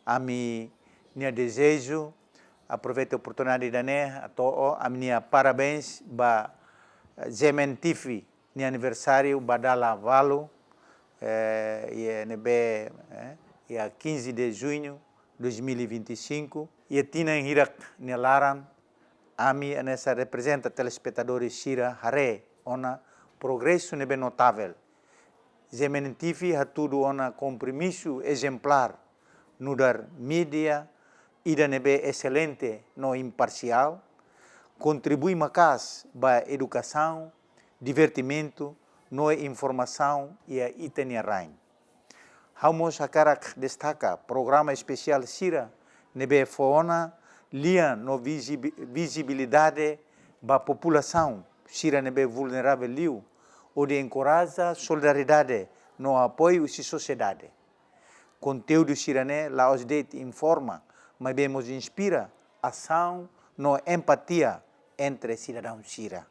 A minha desejo, aproveito a oportunidade da a todos, a minha parabéns para Zementifi, no aniversário, Badala Valo, e a 15 de junho de 2025, e a Tina Hirak Nelaran, a mim nessa representa telespectadores Shira Hare, ona progresso nebe notável. Zementifi ha tudo ona compromisso exemplar no dar mídia, ida nebe excelente no imparcial, contribui macas para educação, divertimento, no informação e a itinerário. Vamos a carak destaca programa especial Sira nebe foona lia no visibilidade da população Sira nebe vulnerável liu, onde encoraja solidariedade no apoio à sociedade. Conteúdo Sirané, lá os det informa, mas bem nos inspira ação no empatia entre cidadãos Sira.